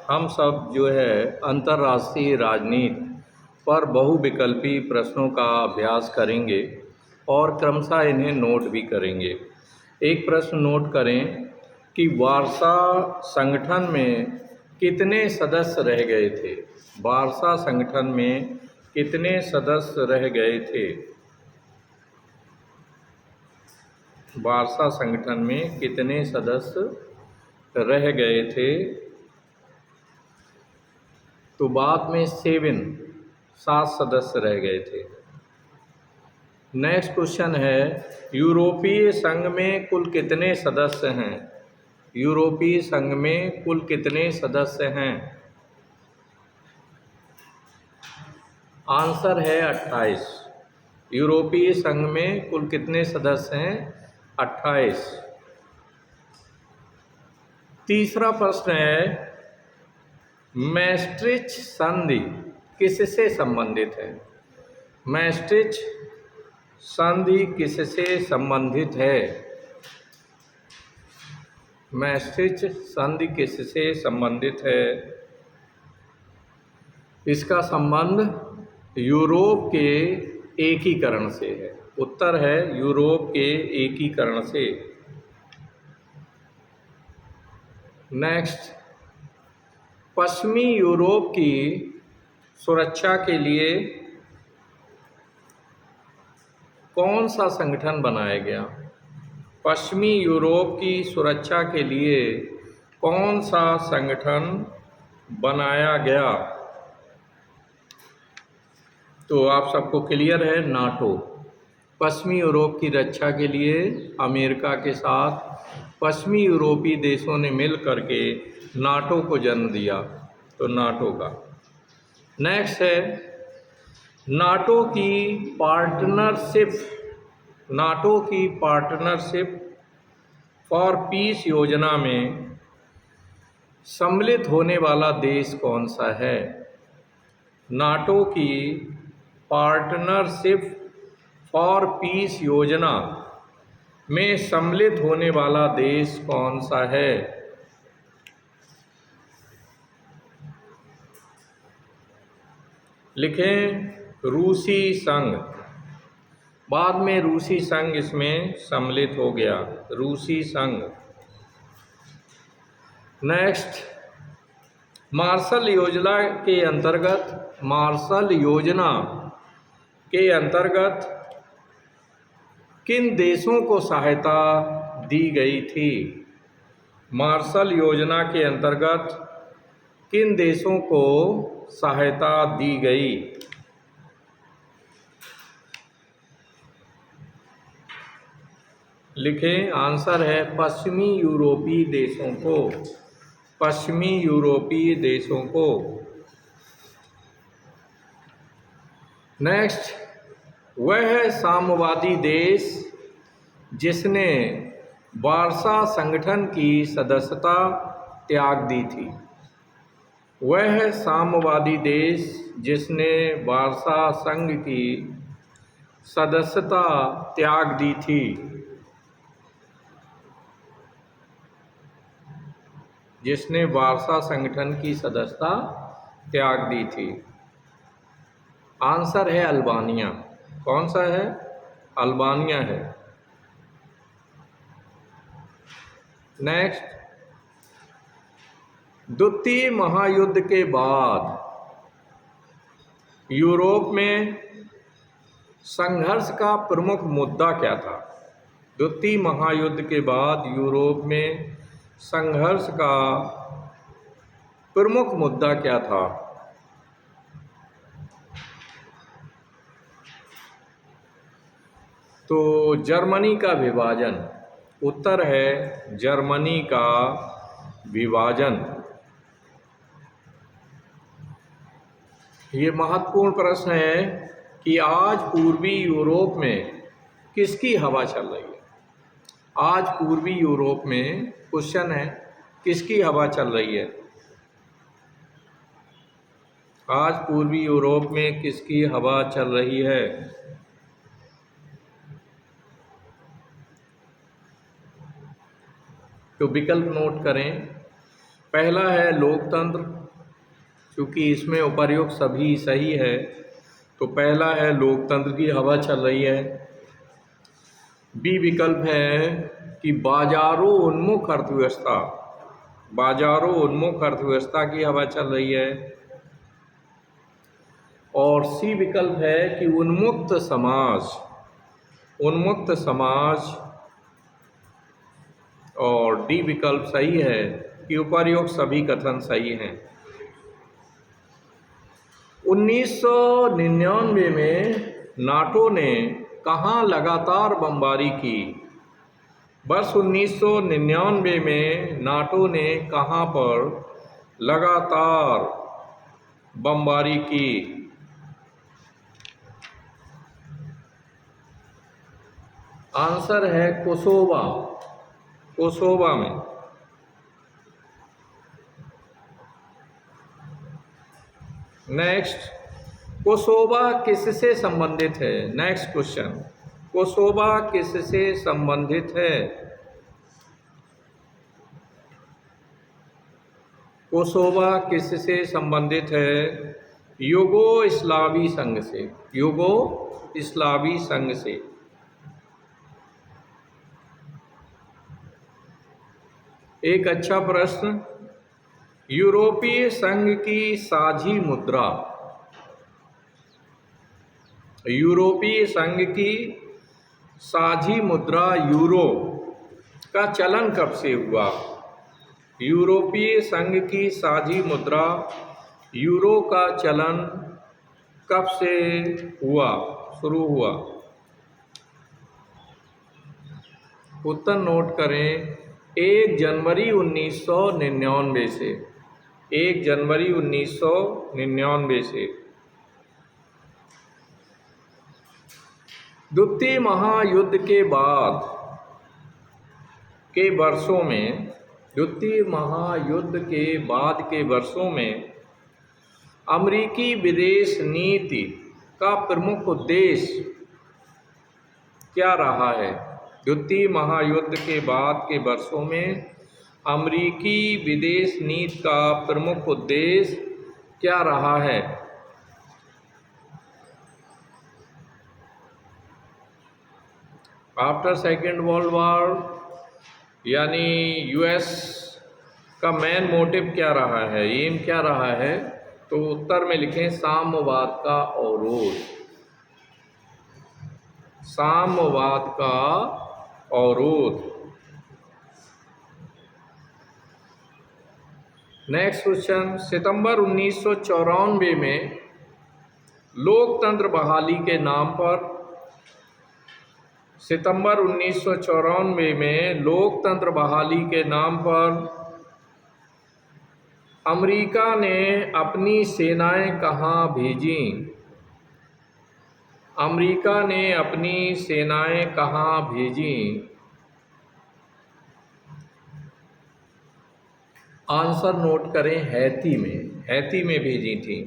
हम सब जो है अंतर्राष्ट्रीय राजनीति पर बहुविकल्पी प्रश्नों का अभ्यास करेंगे और क्रमशः इन्हें नोट भी करेंगे। एक प्रश्न नोट करें कि वारसा संगठन में कितने सदस्य रह गए थे। वारसा संगठन में कितने सदस्य रह गए थे। वारसा संगठन में कितने सदस्य रह गए थे। तो बाद में 7 सदस्य रह गए थे। नेक्स्ट क्वेश्चन है, यूरोपीय संघ में कुल कितने सदस्य हैं। यूरोपीय संघ में कुल कितने सदस्य हैं। आंसर है 28। यूरोपीय संघ में कुल कितने सदस्य हैं। 28। तीसरा प्रश्न है, मैस्ट्रिच संधि किससे संबंधित है। मैस्ट्रिच संधि किससे संबंधित है। मैस्ट्रिच संधि किससे संबंधित है। इसका संबंध यूरोप के एकीकरण से है। उत्तर है यूरोप के एकीकरण से। नेक्स्ट, पश्चिमी यूरोप की सुरक्षा के लिए कौन सा संगठन बनाया गया। पश्चिमी यूरोप की सुरक्षा के लिए कौन सा संगठन बनाया गया। तो आप सबको क्लियर है, नाटो। पश्चिमी यूरोप की रक्षा के लिए अमेरिका के साथ पश्चिमी यूरोपीय देशों ने मिल करके नाटो को जन्म दिया। तो नाटो का। नेक्स्ट है, नाटो की पार्टनरशिप फॉर पीस योजना में सम्मिलित होने वाला देश कौन सा है। नाटो की पार्टनरशिप फॉर पीस योजना में सम्मिलित होने वाला देश कौन सा है। लिखें रूसी संघ। बाद में रूसी संघ इसमें सम्मिलित हो गया, रूसी संघ। नेक्स्ट, मार्शल योजना के अंतर्गत किन देशों को सहायता दी गई थी। मार्शल योजना के अंतर्गत किन देशों को सहायता दी गई। लिखें, आंसर है पश्चिमी यूरोपीय देशों को। पश्चिमी यूरोपीय देशों को। नेक्स्ट, वह साम्यवादी देश जिसने वारसा संगठन की सदस्यता त्याग दी थी। वह साम्यवादी देश जिसने वारसा संघ की सदस्यता त्याग दी थी। जिसने वारसा संगठन की सदस्यता त्याग दी थी। आंसर है अल्बानिया। कौन सा है। अल्बानिया है। नेक्स्ट, द्वितीय महायुद्ध के बाद यूरोप में संघर्ष का प्रमुख मुद्दा क्या था। द्वितीय महायुद्ध के बाद यूरोप में संघर्ष का प्रमुख मुद्दा क्या था। तो जर्मनी का विभाजन। उत्तर है जर्मनी का विभाजन। ये महत्वपूर्ण प्रश्न है कि आज पूर्वी यूरोप में किसकी हवा चल रही है। आज पूर्वी यूरोप में क्वेश्चन है किसकी हवा चल रही है। आज पूर्वी यूरोप में किसकी हवा चल रही है। तो विकल्प नोट करें। पहला है लोकतंत्र, क्योंकि इसमें उपर्युक्त सभी सही है, तो पहला है लोकतंत्र की हवा चल रही है। बी विकल्प है कि बाजारों उन्मुख अर्थव्यवस्था, बाजारों उन्मुख अर्थव्यवस्था की हवा चल रही है। और सी विकल्प है कि उन्मुक्त समाज, उन्मुक्त समाज। और डी विकल्प सही है कि उपर्युक्त सभी कथन सही हैं। 1999 में नाटो ने कहाँ लगातार बमबारी की? वर्ष 1999 में नाटो ने कहाँ पर लगातार बमबारी की? आंसर है कोसोवा, कोसोवा में। नेक्स्ट, कोसोवा किससे संबंधित है? नेक्स्ट क्वेश्चन, कोसोवा किससे संबंधित है? कोसोवा किससे संबंधित है? युगो इस्लावी संघ से, युगो इस्लावी संघ से। एक अच्छा प्रश्न, यूरोपीय संघ की साझी मुद्रा, यूरोपीय संघ की साझी मुद्रा यूरो का चलन कब से हुआ? यूरोपीय संघ की साझी मुद्रा यूरो का चलन कब से हुआ, शुरू हुआ? उत्तर नोट करें, 1 जनवरी 1999 से, 1 जनवरी 1999 से। द्वितीय महायुद्ध के बाद के वर्षों में, द्वितीय महायुद्ध के बाद के वर्षों में अमेरिकी विदेश नीति का प्रमुख उद्देश्य क्या रहा है? द्वितीय महायुद्ध के बाद के वर्षों में अमेरिकी विदेश नीति का प्रमुख उद्देश्य क्या रहा है? आफ्टर सेकेंड वर्ल्ड वॉर यानी यूएस का मेन मोटिव क्या रहा है, एम क्या रहा है? तो उत्तर में लिखें साम्यवाद का अवरोध, साम्यवाद का अवरोध। नेक्स्ट क्वेश्चन, सितंबर 1994 में लोकतंत्र बहाली के नाम पर, सितंबर 1994 में लोकतंत्र बहाली के नाम पर अमेरिका ने अपनी सेनाएं कहाँ भेजीं? अमेरिका ने अपनी सेनाएं कहाँ भेजीं? आंसर नोट करें, हैती में, हैती में भेजी थी।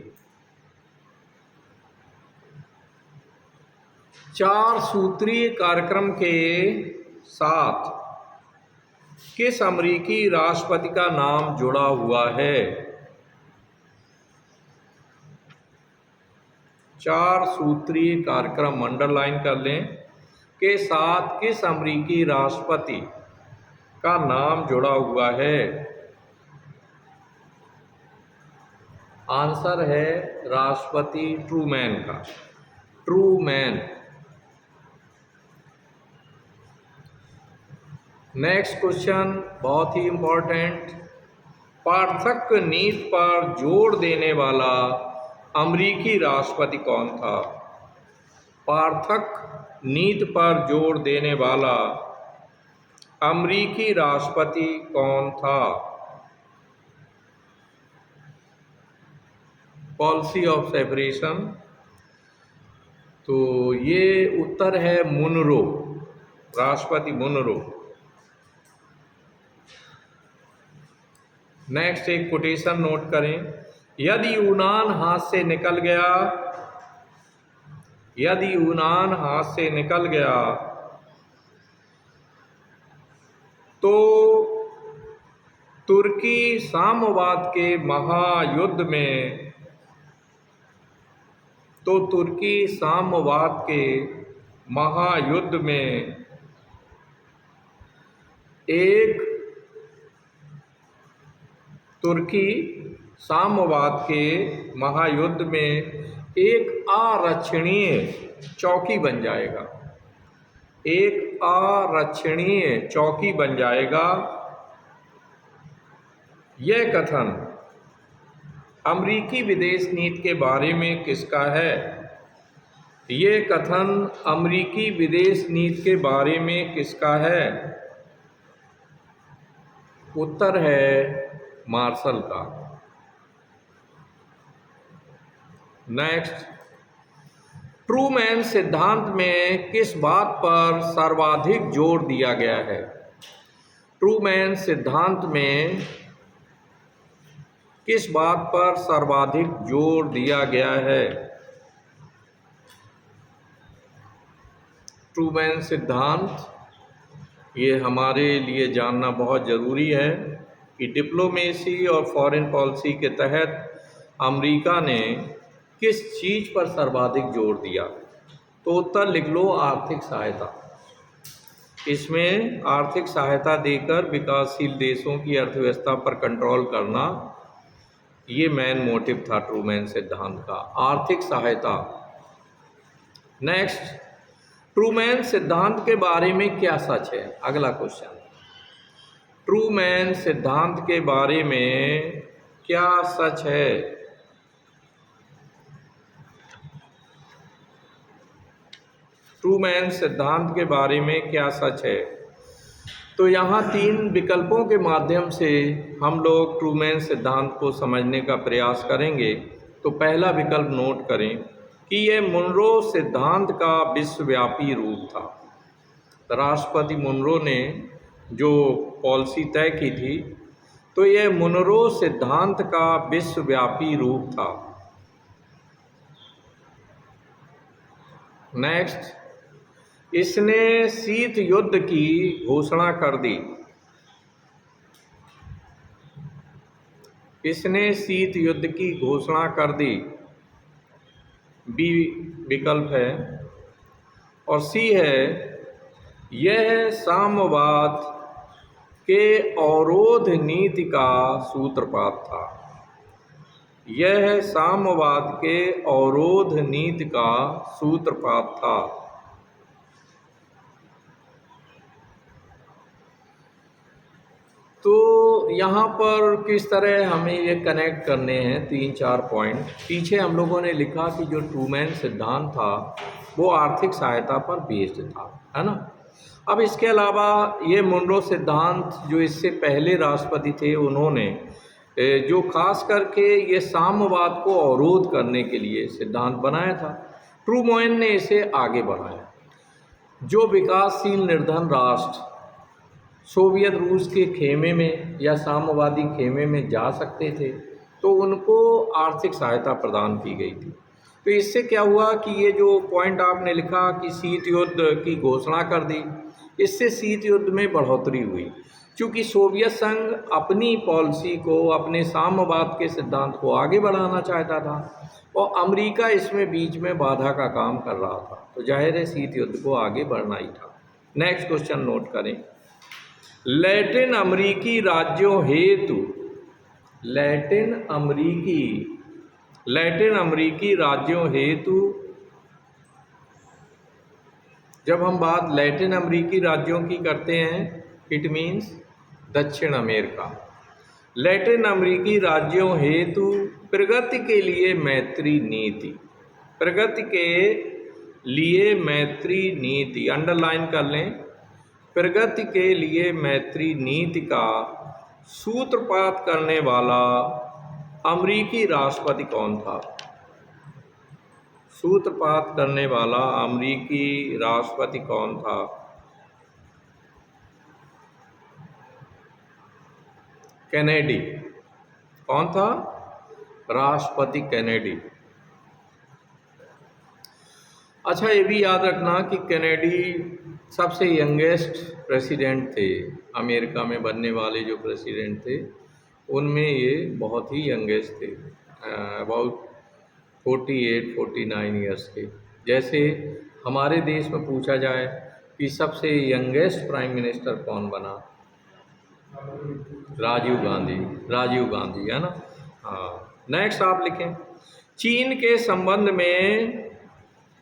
4 सूत्रीय कार्यक्रम के साथ किस अमेरिकी राष्ट्रपति का नाम जुड़ा हुआ है? 4 सूत्रीय कार्यक्रम अंडरलाइन कर लें, के साथ किस अमेरिकी राष्ट्रपति का नाम जुड़ा हुआ है? आंसर है राष्ट्रपति ट्रूमैन का, ट्रूमैन। नेक्स्ट क्वेश्चन बहुत ही इम्पोर्टेंट, पार्थक्य नीति पर जोर देने वाला अमेरिकी राष्ट्रपति कौन था? पार्थक्य नीति पर जोर देने वाला अमेरिकी राष्ट्रपति कौन था? पॉलिसी ऑफ सेपरेशन, तो ये उत्तर है मुनरो, राष्ट्रपति मुनरो। नेक्स्ट एक कोटेशन नोट करें, यदि यूनान हाथ से निकल गया, यदि यूनान हाथ से निकल गया तो तुर्की साम्यवाद के महायुद्ध में तुर्की साम्यवाद के महायुद्ध में एक तुर्की साम्यवाद के महायुद्ध में एक आरक्षणीय चौकी बन जाएगा, एक आरक्षणीय चौकी बन जाएगा। यह कथन अमेरिकी विदेश नीति के बारे में किसका है? यह कथन अमेरिकी विदेश नीति के बारे में किसका है? उत्तर है मार्शल का। नेक्स्ट, ट्रूमैन सिद्धांत में किस बात पर सर्वाधिक जोर दिया गया है? ट्रूमैन सिद्धांत में किस बात पर सर्वाधिक जोर दिया गया है? ट्रूमैन सिद्धांत, ये हमारे लिए जानना बहुत ज़रूरी है कि डिप्लोमेसी और फॉरेन पॉलिसी के तहत अमेरिका ने किस चीज़ पर सर्वाधिक जोर दिया। तो उत्तर लिख लो, आर्थिक सहायता। इसमें आर्थिक सहायता देकर विकासशील देशों की अर्थव्यवस्था पर कंट्रोल करना, ये मेन मोटिव था ट्रूमैन सिद्धांत का, आर्थिक सहायता। नेक्स्ट, ट्रूमैन सिद्धांत के बारे में क्या सच है? अगला क्वेश्चन, ट्रूमैन सिद्धांत के बारे में क्या सच है? ट्रूमैन सिद्धांत के बारे में क्या सच है? तो यहाँ 3 विकल्पों के माध्यम से हम लोग ट्रूमैन सिद्धांत को समझने का प्रयास करेंगे। तो पहला विकल्प नोट करें कि यह मुनरो सिद्धांत का विश्वव्यापी रूप था। राष्ट्रपति मुनरो ने जो पॉलिसी तय की थी, तो यह मुनरो सिद्धांत का विश्वव्यापी रूप था। नेक्स्ट, इसने शीत युद्ध की घोषणा कर दी। इसने शीत युद्ध की घोषणा कर दी, बी विकल्प है। और सी है, यह साम्यवाद के अवरोध नीति का सूत्रपात था। यह साम्यवाद के अवरोध नीति का सूत्रपात था। तो यहाँ पर किस तरह हमें ये कनेक्ट करने हैं 3-4 पॉइंट। पीछे हम लोगों ने लिखा कि जो ट्रूमैन सिद्धांत था वो आर्थिक सहायता पर बेस्ड था, है ना। अब इसके अलावा ये मुनरो सिद्धांत, जो इससे पहले राष्ट्रपति थे, उन्होंने जो खास करके ये साम्यवाद को अवरोध करने के लिए सिद्धांत बनाया था। ट्रूमैन ने इसे आगे बढ़ाया। जो विकासशील निर्धन राष्ट्र सोवियत रूस के खेमे में या साम्यवादी खेमे में जा सकते थे, तो उनको आर्थिक सहायता प्रदान की गई थी। तो इससे क्या हुआ कि ये जो पॉइंट आपने लिखा कि शीत युद्ध की घोषणा कर दी, इससे शीत युद्ध में बढ़ोतरी हुई। क्योंकि सोवियत संघ अपनी पॉलिसी को, अपने साम्यवाद के सिद्धांत को आगे बढ़ाना चाहता था और अमेरिका इसमें बीच में बाधा का काम कर रहा था, तो जाहिर है शीत युद्ध को आगे बढ़ना ही था। नेक्स्ट क्वेश्चन नोट करें, लैटिन अमेरिकी राज्यों हेतु लैटिन अमेरिकी राज्यों हेतु, जब हम बात लैटिन अमेरिकी राज्यों की करते हैं, इट मीन्स दक्षिण अमेरिका। लैटिन अमेरिकी राज्यों हेतु प्रगति के लिए मैत्री नीति, प्रगति के लिए मैत्री नीति, अंडरलाइन कर लें, प्रगति के लिए मैत्री नीति का सूत्रपात करने वाला अमेरिकी राष्ट्रपति कौन था? सूत्रपात करने वाला अमेरिकी राष्ट्रपति कौन था? कैनेडी। कौन था? राष्ट्रपति कैनेडी। अच्छा, ये भी याद रखना कि कैनेडी सबसे यंगेस्ट प्रेसिडेंट थे अमेरिका में बनने वाले जो प्रेसिडेंट थे, उनमें ये बहुत ही यंगेस्ट थे, अबाउट 48-49 ईयर्स के। जैसे हमारे देश में पूछा जाए कि सबसे यंगेस्ट प्राइम मिनिस्टर कौन बना, राजीव गांधी, राजीव गांधी है ना। हाँ, नेक्स्ट आप लिखें, चीन के संबंध में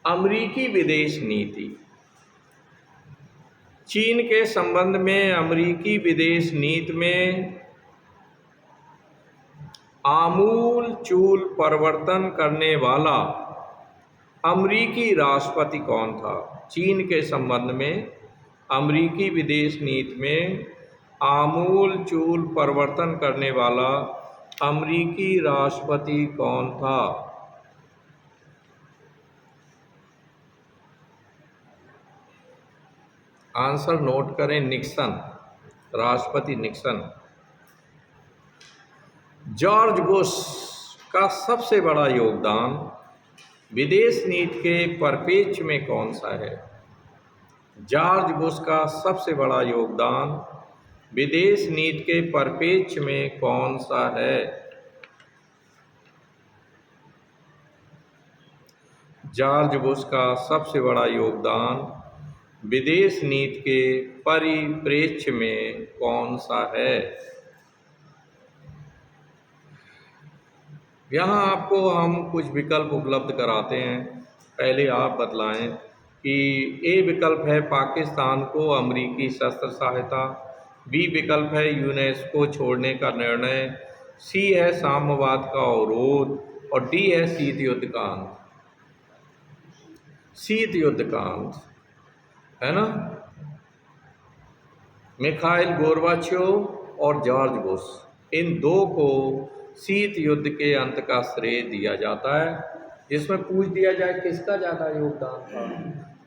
अमेरिकी विदेश नीति। चीन के संबंध में अमेरिकी विदेश नीति में आमूल चूल परिवर्तन करने वाला अमेरिकी राष्ट्रपति कौन था? चीन के संबंध में अमेरिकी विदेश नीति में आमूल चूल परिवर्तन करने वाला अमेरिकी राष्ट्रपति कौन था? आंसर नोट करें, निक्सन, राष्ट्रपति निक्सन। जॉर्ज बुश का सबसे बड़ा योगदान विदेश नीति के परिप्रेक्ष्य में कौन सा है? जॉर्ज बुश का सबसे बड़ा योगदान विदेश नीति के परिप्रेक्ष्य में कौन सा है? जॉर्ज बुश का सबसे बड़ा योगदान विदेश नीति के परिप्रेक्ष्य में कौन सा है? यहाँ आपको हम कुछ विकल्प उपलब्ध कराते हैं, पहले आप बतलाएं कि ए विकल्प है पाकिस्तान को अमेरिकी शस्त्र सहायता, बी विकल्प है यूनेस्को छोड़ने का निर्णय, सी है साम्यवाद का अवरोध और डी है शीत युद्ध का अंत। शीत युद्ध का अंत है ना। मिखाइल गोर्बाचोव और जॉर्ज बुश, इन दो को शीत युद्ध के अंत का श्रेय दिया जाता है। जिसमें पूछ दिया जाए किसका ज़्यादा योगदान था,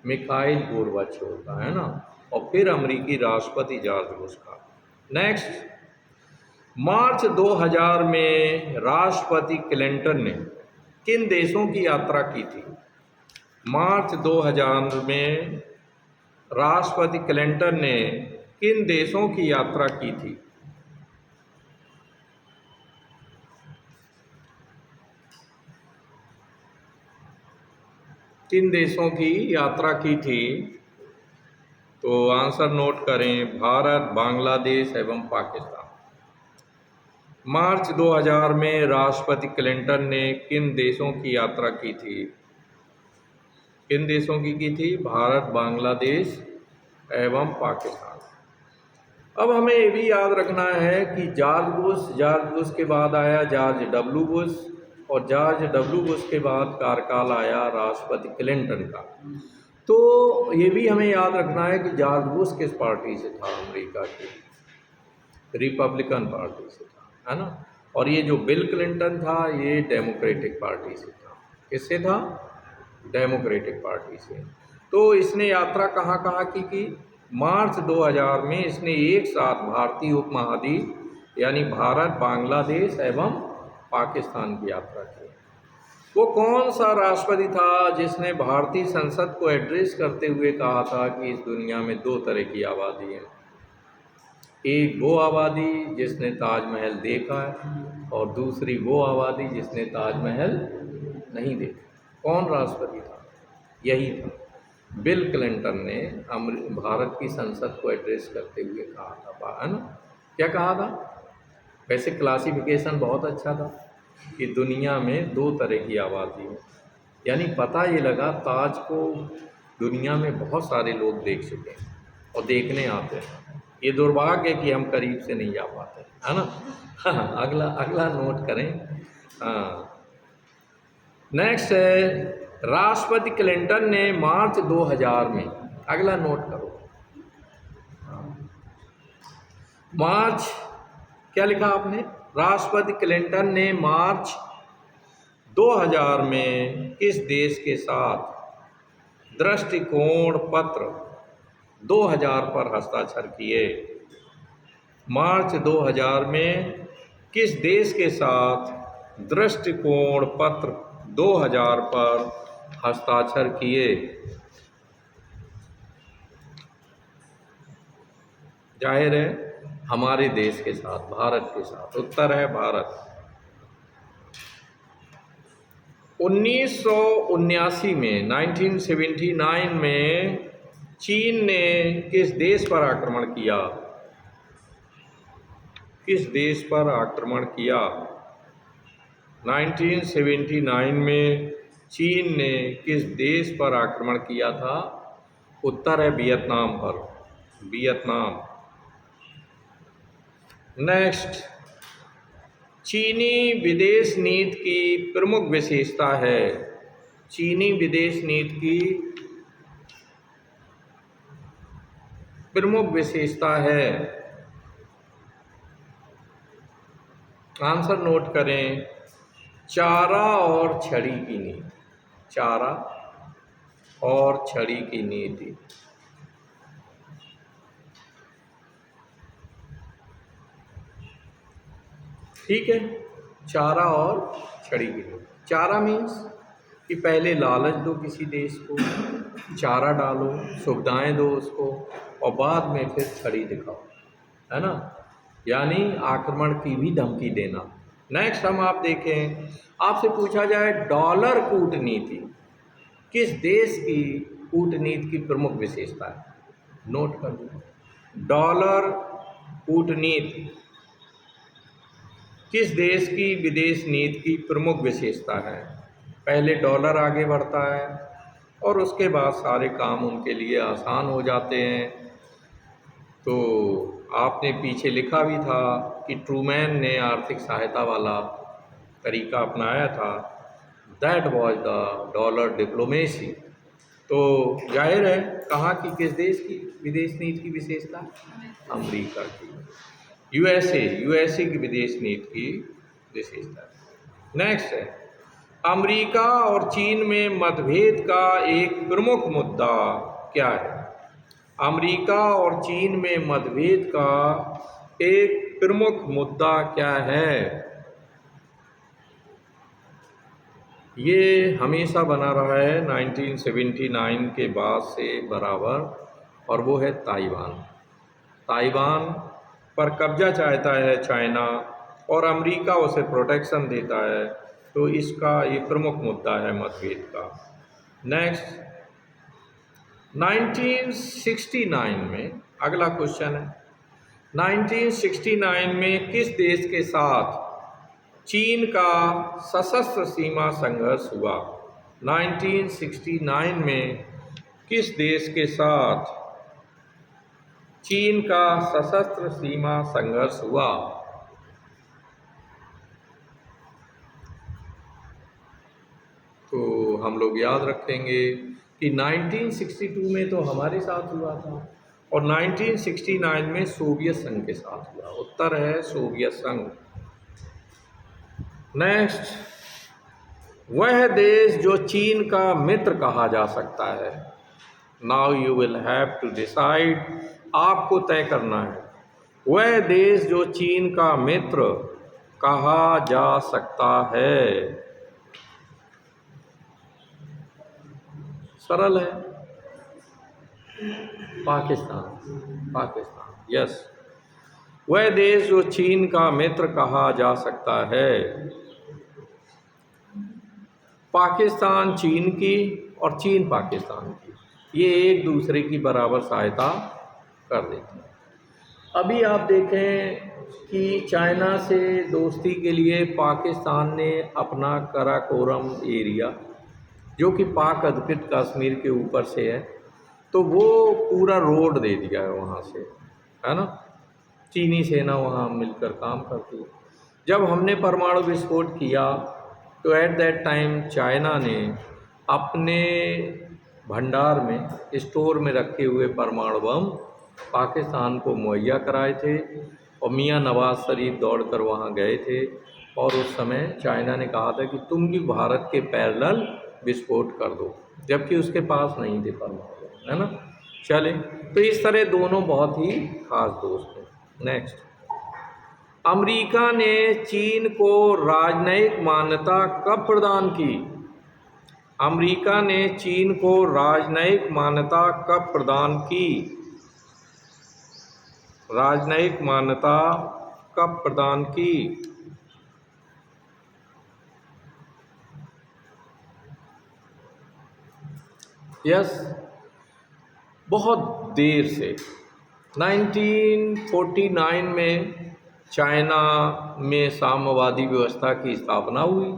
मिखाइल गोर्बाचोव का, है ना, और फिर अमेरिकी राष्ट्रपति जॉर्ज बुश का। नेक्स्ट, मार्च 2000 में राष्ट्रपति क्लिंटन ने किन देशों की यात्रा की थी? मार्च 2000 में राष्ट्रपति क्लिंटन ने किन देशों की यात्रा की थी? किन देशों की यात्रा की थी? तो आंसर नोट करें, भारत, बांग्लादेश एवं पाकिस्तान। मार्च 2000 में राष्ट्रपति क्लिंटन ने किन देशों की यात्रा की थी? किन देशों की थी? भारत, बांग्लादेश एवं पाकिस्तान। अब हमें ये भी याद रखना है कि जॉर्ज बुश के बाद आया जॉर्ज डब्ल्यू बुश, और जॉर्ज डब्ल्यू बुश के बाद कार्यकाल आया राष्ट्रपति क्लिंटन का। तो ये भी हमें याद रखना है कि जॉर्ज बुश किस पार्टी से था? अमेरिका की रिपब्लिकन पार्टी से था, है ना। और ये जो बिल क्लिंटन था ये डेमोक्रेटिक पार्टी से था। किससे था? डेमोक्रेटिक पार्टी से। तो इसने यात्रा कहाँ कहाँ की? मार्च 2000 में इसने एक साथ भारतीय उपमहाद्वीप यानी भारत, बांग्लादेश एवं पाकिस्तान की यात्रा की। वो कौन सा राष्ट्रपति था जिसने भारतीय संसद को एड्रेस करते हुए कहा था कि इस दुनिया में दो तरह की आबादी है, एक वो आबादी जिसने ताजमहल देखा है और दूसरी वो आबादी जिसने ताजमहल नहीं देखा? कौन राष्ट्रपति था? यही था, बिल क्लिंटन ने भारत की संसद को एड्रेस करते हुए कहा था, है ना। क्या कहा था? वैसे क्लासिफिकेशन बहुत अच्छा था कि दुनिया में दो तरह की आबादी है, यानी पता ये लगा ताज को दुनिया में बहुत सारे लोग देख चुके हैं और देखने आते हैं। ये दुर्भाग्य है कि हम करीब से नहीं जा पाते, है ना। हाँ, अगला नोट करें। नेक्स्ट है, राष्ट्रपति क्लिंटन ने मार्च 2000 में, अगला नोट करो, मार्च, क्या लिखा आपने? राष्ट्रपति क्लिंटन ने मार्च 2000 में किस देश के साथ दृष्टिकोण पत्र 2000 पर हस्ताक्षर किए? मार्च 2000 में किस देश के साथ दृष्टिकोण पत्र 2000 पर हस्ताक्षर किए? जाहिर है हमारे देश के साथ, भारत के साथ। उत्तर है भारत। 1979 में 1979 में चीन ने किस देश पर आक्रमण किया? किस देश पर आक्रमण किया? 1979 में चीन ने किस देश पर आक्रमण किया था? उत्तर है वियतनाम पर। वियतनाम। नेक्स्ट, चीनी विदेश नीति की प्रमुख विशेषता है। चीनी विदेश नीति की प्रमुख विशेषता है। आंसर नोट करें, चारा और छड़ी की नीति। चारा और छड़ी की नीति। ठीक है, चारा और छड़ी की नीति। चारा मीन्स कि पहले लालच दो किसी देश को, चारा डालो, सुविधाएं दो उसको, और बाद में फिर छड़ी दिखाओ, है ना, यानी आक्रमण की भी धमकी देना। नेक्स्ट हम आप देखें, आपसे पूछा जाए डॉलर कूटनीति किस देश की कूटनीति की प्रमुख विशेषता है? नोट कर लो, डॉलर कूटनीति किस देश की विदेश नीति की प्रमुख विशेषता है? पहले डॉलर आगे बढ़ता है और उसके बाद सारे काम उनके लिए आसान हो जाते हैं। तो आपने पीछे लिखा भी था कि ट्रूमैन ने आर्थिक सहायता वाला तरीका अपनाया था, that was the dollar diplomacy. तो जाहिर है कहाँ की, किस देश की विदेश नीति की विशेषता? अमेरिका की, यूएसए की विदेश नीति की विशेषता। नेक्स्ट है, अमेरिका और चीन में मतभेद का एक प्रमुख मुद्दा क्या है? अमेरिका और चीन में मतभेद का एक प्रमुख मुद्दा क्या है? ये हमेशा बना रहा है 1979 के बाद से बराबर, और वो है ताइवान। ताइवान पर कब्जा चाहता है चाइना और अमेरिका उसे प्रोटेक्शन देता है, तो इसका ये प्रमुख मुद्दा है मतभेद का। नेक्स्ट, 1969 में अगला क्वेश्चन है, 1969 में किस देश के साथ चीन का सशस्त्र सीमा संघर्ष हुआ? 1969 में किस देश के साथ चीन का सशस्त्र सीमा संघर्ष हुआ? तो हम लोग याद रखेंगे कि 1962 में तो हमारे साथ हुआ था और 1969 में सोवियत संघ के साथ हुआ। उत्तर है सोवियत संघ। नेक्स्ट, वह देश जो चीन का मित्र कहा जा सकता है। Now you will have to decide, आपको तय करना है, वह देश जो चीन का मित्र कहा जा सकता है। सरल है, पाकिस्तान। पाकिस्तान, यस, वह देश जो चीन का मित्र कहा जा सकता है। पाकिस्तान चीन की और चीन पाकिस्तान की, ये एक दूसरे की बराबर सहायता कर देते हैं। अभी आप देखें कि चाइना से दोस्ती के लिए पाकिस्तान ने अपना कराकोरम एरिया, जो कि पाक अधिकृत कश्मीर के ऊपर से है, तो वो पूरा रोड दे दिया है वहाँ से, है ना। चीनी सेना वहाँ मिलकर काम करती है। जब हमने परमाणु विस्फोट किया तो एट दैट टाइम चाइना ने अपने भंडार में, स्टोर में रखे हुए परमाणु बम पाकिस्तान को मुहैया कराए थे, और मियाँ नवाज शरीफ दौड़कर वहाँ गए थे, और उस समय चाइना ने कहा था कि तुम भी भारत के पैरेलल विस्फोट कर दो, जबकि उसके पास नहीं थे परमाणु, है ना। चले, तो इस तरह दोनों बहुत ही खास दोस्त हैं। नेक्स्ट, अमेरिका ने चीन को राजनयिक मान्यता कब प्रदान की? अमेरिका ने चीन को राजनयिक मान्यता कब प्रदान की? राजनयिक मान्यता कब प्रदान की? यस, बहुत देर से 1949 में चाइना में साम्यवादी व्यवस्था की स्थापना हुई।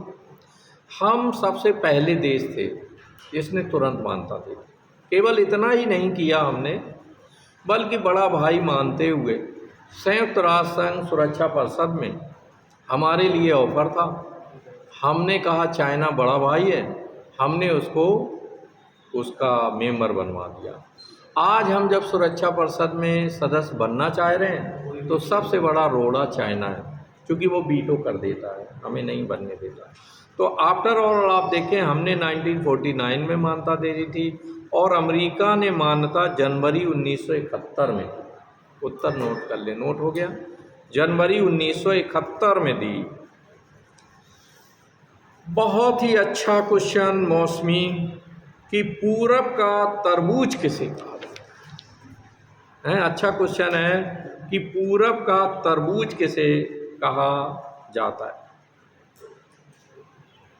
हम सबसे पहले देश थे जिसने तुरंत मान्यता दी। केवल इतना ही नहीं किया हमने, बल्कि बड़ा भाई मानते हुए संयुक्त राष्ट्र संघ सुरक्षा परिषद में हमारे लिए ऑफर था। हमने कहा चाइना बड़ा भाई है, हमने उसको उसका मेंबर बनवा दिया। आज हम जब सुरक्षा परिषद में सदस्य बनना चाह रहे हैं तो सबसे बड़ा रोड़ा चाइना है, क्योंकि वो वीटो कर देता है, हमें नहीं बनने देता। तो आफ्टर ऑल आप देखें, हमने 1949 में मान्यता दे दी थी और अमेरिका ने मान्यता जनवरी 1971 में, उत्तर नोट कर ले, नोट हो गया, जनवरी 1971 में दी। बहुत ही अच्छा क्वेश्चन मौसमी कि पूरब का तरबूज किसे कहा जाता है? अच्छा क्वेश्चन है कि पूरब का तरबूज किसे कहा जाता है?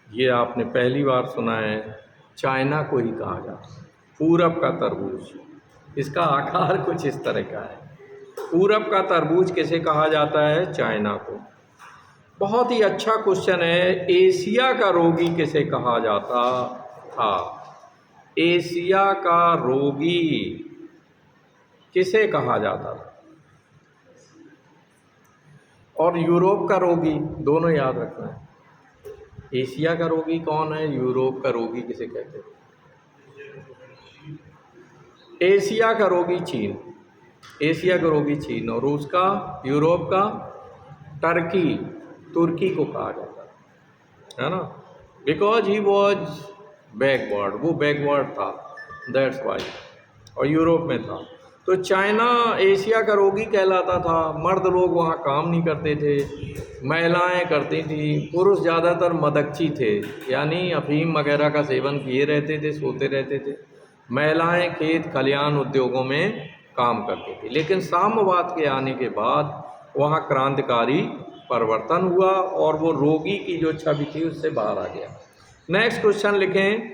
ये आपने पहली बार सुना है, चाइना को ही कहा जाता है पूरब का तरबूज। इसका आकार कुछ इस तरह का है। पूरब का तरबूज किसे कहा जाता है? चाइना को। बहुत ही अच्छा क्वेश्चन है, एशिया का रोगी किसे कहा जाता था? एशिया का रोगी किसे कहा जाता था? और यूरोप का रोगी, दोनों याद रखना है। एशिया का रोगी कौन है, यूरोप का रोगी किसे कहते हैं? एशिया का रोगी चीन, एशिया का रोगी चीन, और रूस का, यूरोप का टर्की, तुर्की को कहा जाता है ना, बिकॉज ही वॉज बैकवर्ड, वो बैकवर्ड था, दैट्स वाई, और यूरोप में था। तो चाइना एशिया का रोगी कहलाता था। मर्द लोग वहाँ काम नहीं करते थे, महिलाएं करती थी, पुरुष ज़्यादातर मदकची थे, यानी अफीम वगैरह का सेवन किए रहते थे, सोते रहते थे। महिलाएं खेत खलिहान उद्योगों में काम करती थी। लेकिन साम्यवाद के आने के बाद वहाँ क्रांतिकारी परिवर्तन हुआ और वो रोगी की जो छवि थी उससे बाहर आ गया। नेक्स्ट क्वेश्चन लिखें,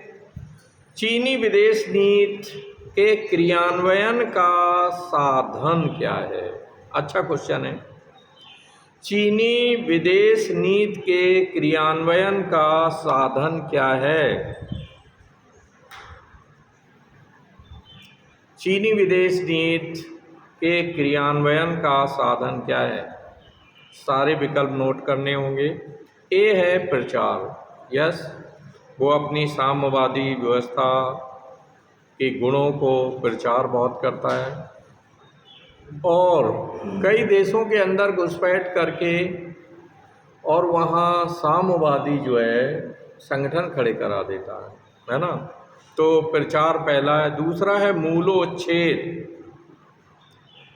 चीनी विदेश नीति के क्रियान्वयन का साधन क्या है? अच्छा क्वेश्चन है। चीनी विदेश नीति के क्रियान्वयन का साधन क्या है? चीनी विदेश नीति के क्रियान्वयन का साधन क्या है? सारे विकल्प नोट करने होंगे। ए है प्रचार, यस, वो अपनी साम्यवादी व्यवस्था के गुणों को प्रचार बहुत करता है और कई देशों के अंदर घुसपैठ करके और वहाँ साम्यवादी जो है संगठन खड़े करा देता है ना। तो प्रचार पहला है। दूसरा है मूलोच्छेद,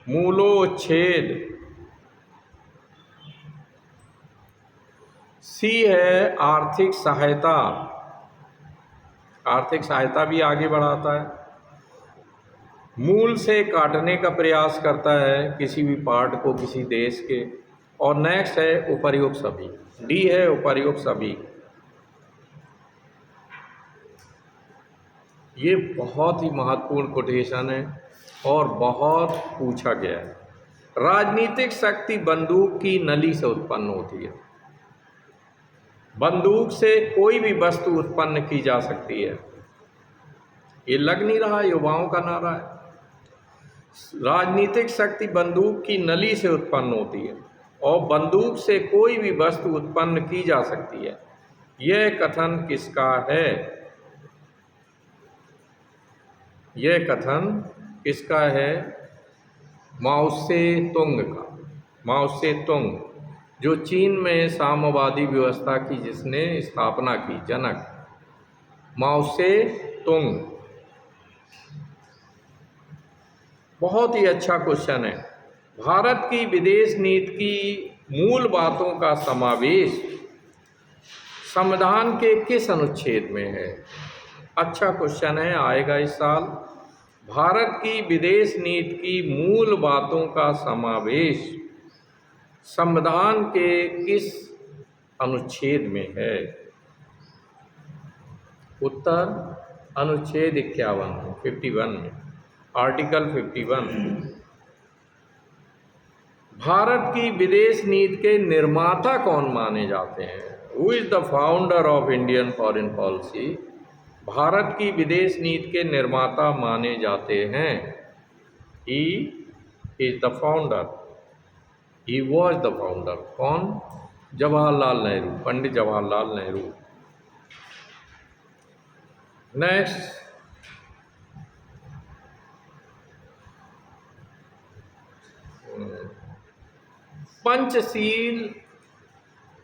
मूलोच्छेद। सी है आर्थिक सहायता, आर्थिक सहायता भी आगे बढ़ाता है। मूल से काटने का प्रयास करता है किसी भी पार्ट को किसी देश के। और नेक्स्ट है उपर्युक्त सभी, डी है उपर्युक्त सभी। ये बहुत ही महत्वपूर्ण कोटेशन है और बहुत पूछा गया है। राजनीतिक शक्ति बंदूक की नली से उत्पन्न होती है। बंदूक से कोई भी वस्तु उत्पन्न की जा सकती है। ये लग नहीं रहा, युवाओं का नारा है। राजनीतिक शक्ति बंदूक की नली से उत्पन्न होती है और बंदूक से कोई भी वस्तु उत्पन्न की जा सकती है। यह कथन किसका है? यह कथन किसका है? माओ से तुंग का। माओ से तुंग, जो चीन में साम्यवादी व्यवस्था की जिसने स्थापना की, जनक माओ से तुंग। बहुत ही अच्छा क्वेश्चन है। भारत की विदेश नीति की मूल बातों का समावेश संविधान के किस अनुच्छेद में है? अच्छा क्वेश्चन है, आएगा इस साल। भारत की विदेश नीति की मूल बातों का समावेश संविधान के किस अनुच्छेद में है? उत्तर अनुच्छेद 51 51 में, आर्टिकल 51। भारत की विदेश नीति के निर्माता कौन माने जाते हैं? Who is the founder of Indian foreign policy? Bharat की विदेश नीति के निर्माता माने जाते हैं। He is the founder, he was the founder. कौन? जवाहरलाल नेहरू, पंडित जवाहरलाल नेहरू। नेक्स्ट, पंचशील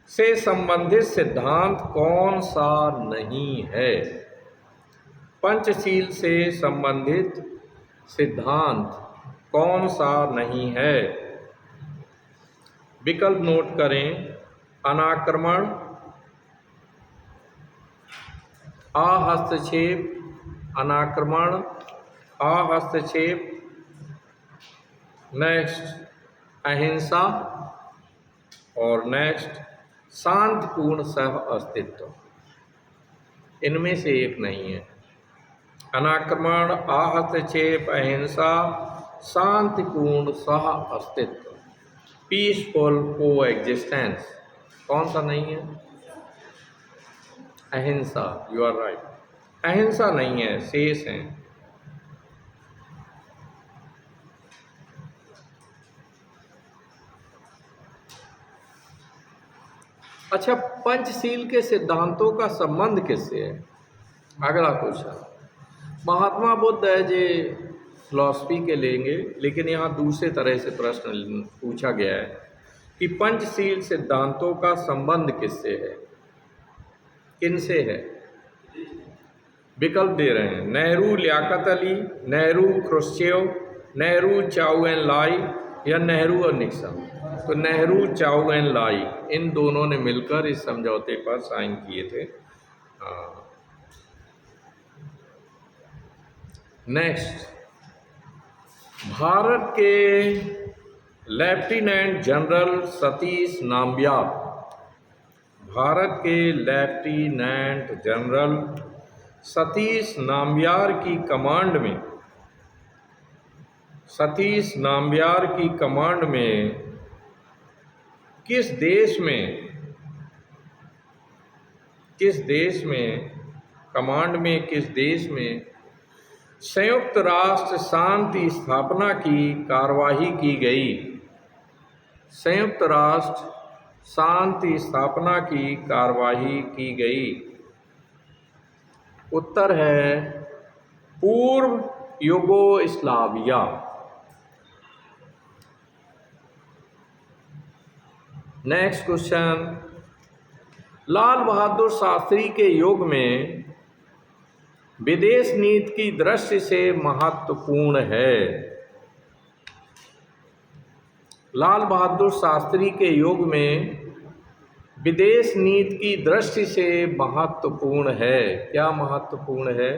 से संबंधित सिद्धांत कौन सा नहीं है? पंचशील से संबंधित सिद्धांत कौन सा नहीं है? विकल्प नोट करें। अनाक्रमण, अहस्तक्षेप, अनाक्रमण, अहस्तक्षेप। नेक्स्ट, अहिंसा। और नेक्स्ट, शांतिपूर्ण सह अस्तित्व। इनमें से एक नहीं है। अनाक्रमण, अहस्तक्षेप, अहिंसा, शांतिपूर्ण सह अस्तित्व, पीसफुल को एग्जिस्टेंस। कौन सा नहीं है? अहिंसा। यू आर राइट, अहिंसा नहीं है, शेष हैं। अच्छा, पंचशील के सिद्धांतों का संबंध किससे है? अगला क्वेश्चन। महात्मा बुद्ध है जे फिलॉसफी के लेंगे, लेकिन यहाँ दूसरे तरह से प्रश्न पूछा गया है कि पंचशील सिद्धांतों का संबंध किससे है, किनसे है? विकल्प दे रहे हैं। नेहरू लियाकत अली, नेहरू क्रुश्चेव, नेहरू चाउ एन लाई, या नेहरू और निक्सन। तो नेहरू, चाउ एन लाई, इन दोनों ने मिलकर इस समझौते पर साइन किए थे। नेक्स्ट, भारत के लेफ्टिनेंट जनरल सतीश नामबियार, भारत के लेफ्टिनेंट जनरल सतीश नामबियार की कमांड में, सतीश नामबियार की कमांड में किस देश में, किस देश में, कमांड में किस देश में संयुक्त राष्ट्र शांति स्थापना की कार्यवाही की गई? संयुक्त राष्ट्र शांति स्थापना की कार्यवाही की गई। उत्तर है पूर्व Yugoslavia. Next question. Lal Bahadur Shastri के युग में विदेश नीति की दृष्टि से महत्वपूर्ण है। लाल बहादुर शास्त्री के युग में विदेश नीति की दृष्टि से महत्वपूर्ण है। क्या महत्वपूर्ण है?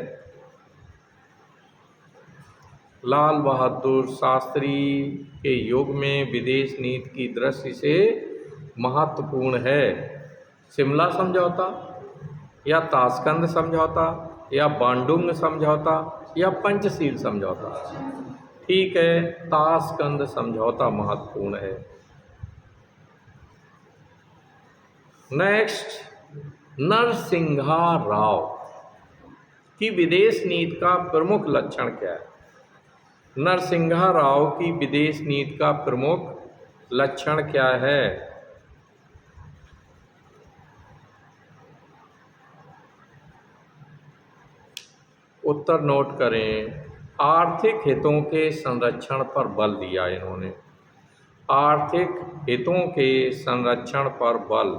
लाल बहादुर शास्त्री के युग में विदेश नीति की दृष्टि से महत्वपूर्ण है। शिमला समझौता, या ताशकंद समझौता, या बांडुंग समझौता, या पंचशील समझौता? ठीक है, ताशकंद समझौता महत्वपूर्ण है। नेक्स्ट, नरसिंहा राव की विदेश नीति का प्रमुख लक्षण क्या है? नरसिंहा राव की विदेश नीति का प्रमुख लक्षण क्या है? उत्तर नोट करें। आर्थिक हितों के संरक्षण पर बल दिया इन्होंने। आर्थिक हितों के संरक्षण पर बल।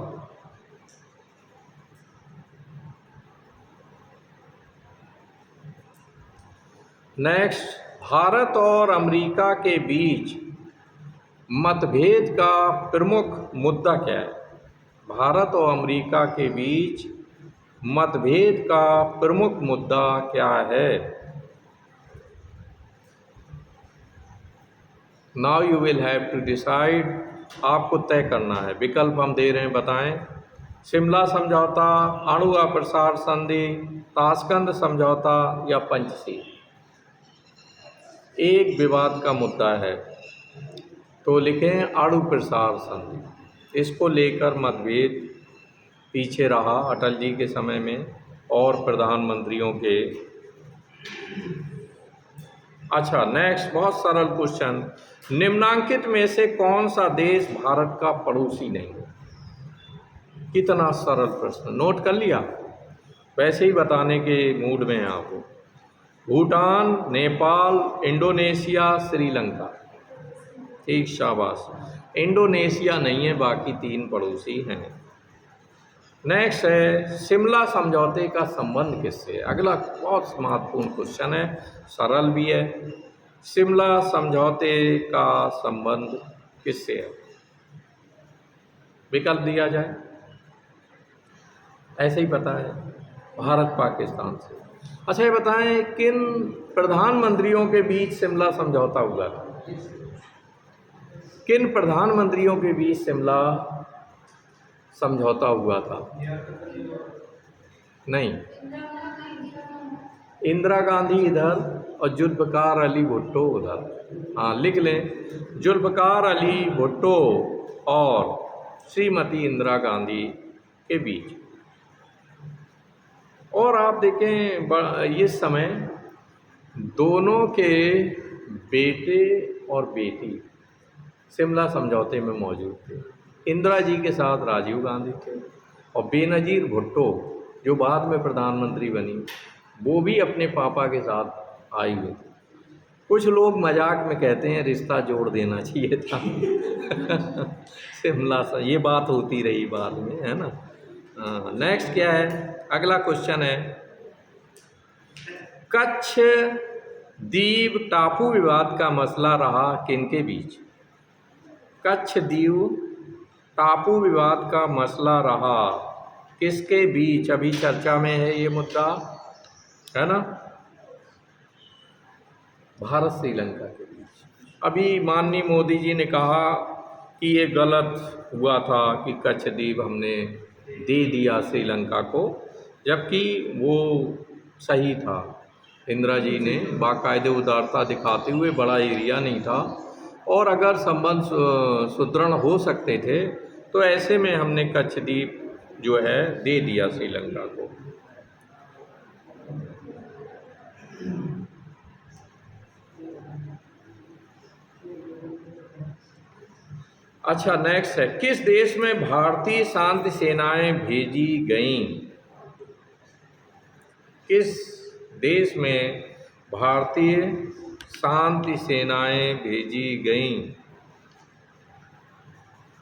नेक्स्ट, भारत और अमेरिका के बीच मतभेद का प्रमुख मुद्दा क्या है? भारत और अमेरिका के बीच मतभेद का प्रमुख मुद्दा क्या है? Now you will have to decide, आपको तय करना है। विकल्प हम दे रहे हैं, बताएं। शिमला समझौता, अणु अप्रसार संधि, ताशकंद समझौता या पंचशील। एक विवाद का मुद्दा है तो लिखें अणु प्रसार संधि। इसको लेकर मतभेद पीछे रहा अटल जी के समय में और प्रधानमंत्रियों के। अच्छा, नेक्स्ट बहुत सरल क्वेश्चन, निम्नांकित में से कौन सा देश भारत का पड़ोसी नहीं है? कितना सरल प्रश्न, नोट कर लिया? वैसे ही बताने के मूड में हैं आप। भूटान, नेपाल, इंडोनेशिया, श्रीलंका। ठीक, शाबाश। इंडोनेशिया नहीं है, बाकी तीन पड़ोसी हैं। नेक्स्ट है, शिमला समझौते का संबंध किससे है? अगला बहुत महत्वपूर्ण क्वेश्चन है, सरल भी है। शिमला समझौते का संबंध किससे है? विकल्प दिया जाए, ऐसे ही पता है, भारत पाकिस्तान से। अच्छा, ये बताएं किन प्रधानमंत्रियों के बीच शिमला समझौता हुआ था? किन प्रधानमंत्रियों के बीच शिमला समझौता हुआ था? नहीं, इंदिरा गांधी इधर और जुल्फ़िकार अली भुट्टो उधर। हाँ, लिख लें, जुल्फ़िकार अली भुट्टो और श्रीमती इंदिरा गांधी के बीच। और आप देखें इस समय दोनों के बेटे और बेटी शिमला समझौते में मौजूद थे। इंदिरा जी के साथ राजीव गांधी थे और बेनज़ीर भुट्टो जो बाद में प्रधानमंत्री बनी, वो भी अपने पापा के साथ आई हुई थी। कुछ लोग मजाक में कहते हैं रिश्ता जोड़ देना चाहिए था शिमला से, ये बात होती रही बाद में, है ना। नेक्स्ट क्या है, अगला क्वेश्चन है, कच्छ द्वीप टापू विवाद का मसला रहा किनके बीच? कच्छ द्वीप टापू विवाद का मसला रहा किसके बीच? अभी चर्चा में है ये मुद्दा, है ना, भारत श्रीलंका के बीच। अभी माननीय मोदी जी ने कहा कि ये गलत हुआ था कि कच्छ द्वीप हमने दे दिया श्रीलंका को, जबकि वो सही था। इंदिरा जी ने बाकायदे उदारता दिखाते हुए, बड़ा एरिया नहीं था और अगर संबंध सुदृढ़ हो सकते थे तो ऐसे में हमने कच्छ द्वीप जो है दे दिया श्रीलंका को। अच्छा, नेक्स्ट है, किस देश में भारतीय शांति सेनाएं भेजी गईं? किस देश में भारतीय शांति सेनाएं भेजी गईं?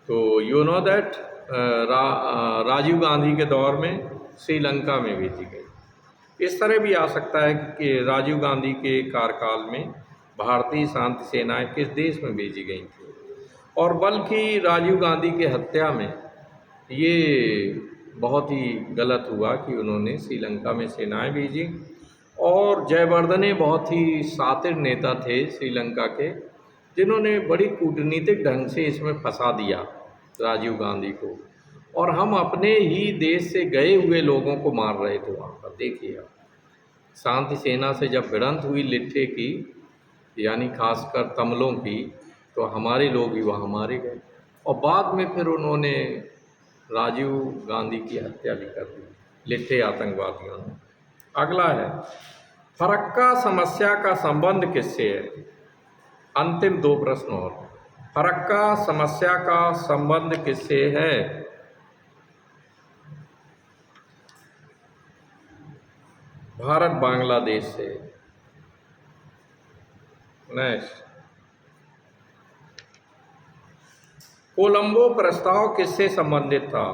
तो you know that Rajiv Gandhi के दौर में श्रीलंका में भेजी गई। इस तरह भी आ सकता है कि राजीव गांधी के कार्यकाल में भारतीय शांति सेनाएं किस देश में भेजी गई थी। और बल्कि राजीव गांधी के हत्या में ये बहुत ही गलत हुआ कि उन्होंने श्रीलंका में सेनाएं भेजी। और जयवर्धने बहुत ही शातिर नेता थे श्रीलंका के, जिन्होंने बड़ी कूटनीतिक ढंग से इसमें फंसा दिया राजीव गांधी को, और हम अपने ही देश से गए हुए लोगों को मार रहे थे वहाँ पर। देखिए आप, शांति सेना से जब भिड़ंत हुई लिट्टे की, यानी खासकर तमिलों की, तो हमारे लोग ही वहाँ मारे गए और बाद में फिर उन्होंने राजीव गांधी की हत्या भी कर दी लिट्टे आतंकवादियों ने। अगला है, फरक्का समस्या का संबंध किससे है? अंतिम दो प्रश्न और। फरक्का समस्या का संबंध किससे है? भारत बांग्लादेश से। नेक्स्ट, कोलंबो प्रस्ताव किससे संबंधित था?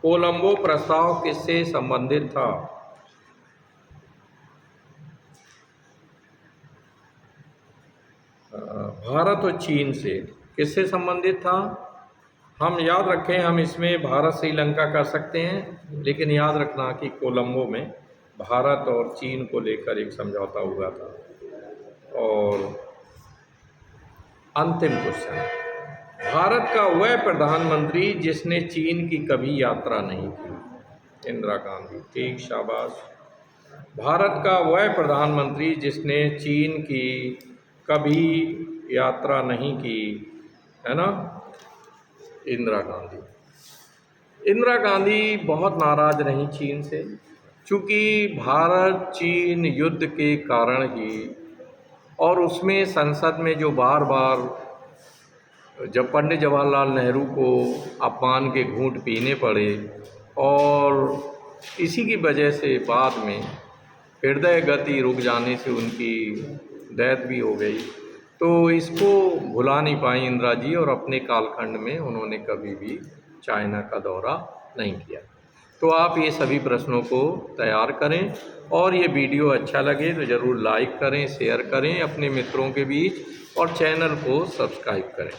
कोलंबो प्रस्ताव किससे संबंधित था? भारत और चीन से। किससे संबंधित था? हम याद रखें, हम इसमें भारत श्रीलंका कर सकते हैं, लेकिन याद रखना कि कोलंबो में भारत और चीन को लेकर एक समझौता हुआ था। और अंतिम क्वेश्चन, भारत का वह प्रधानमंत्री जिसने चीन की कभी यात्रा नहीं की। इंदिरा गांधी। ठीक, शाबाश। भारत का वह प्रधानमंत्री जिसने चीन की कभी यात्रा नहीं की, है ना, इंदिरा गांधी। इंदिरा गांधी बहुत नाराज रहीं चीन से, चूँकि भारत चीन युद्ध के कारण ही और उसमें संसद में जो बार बार जब पंडित जवाहरलाल नेहरू को अपमान के घूंट पीने पड़े और इसी की वजह से बाद में हृदय गति रुक जाने से उनकी डेथ भी हो गई, तो इसको भुला नहीं पाई इंदिरा जी और अपने कालखंड में उन्होंने कभी भी चाइना का दौरा नहीं किया। तो आप ये सभी प्रश्नों को तैयार करें और ये वीडियो अच्छा लगे तो ज़रूर लाइक करें, शेयर करें अपने मित्रों के बीच और चैनल को सब्सक्राइब करें।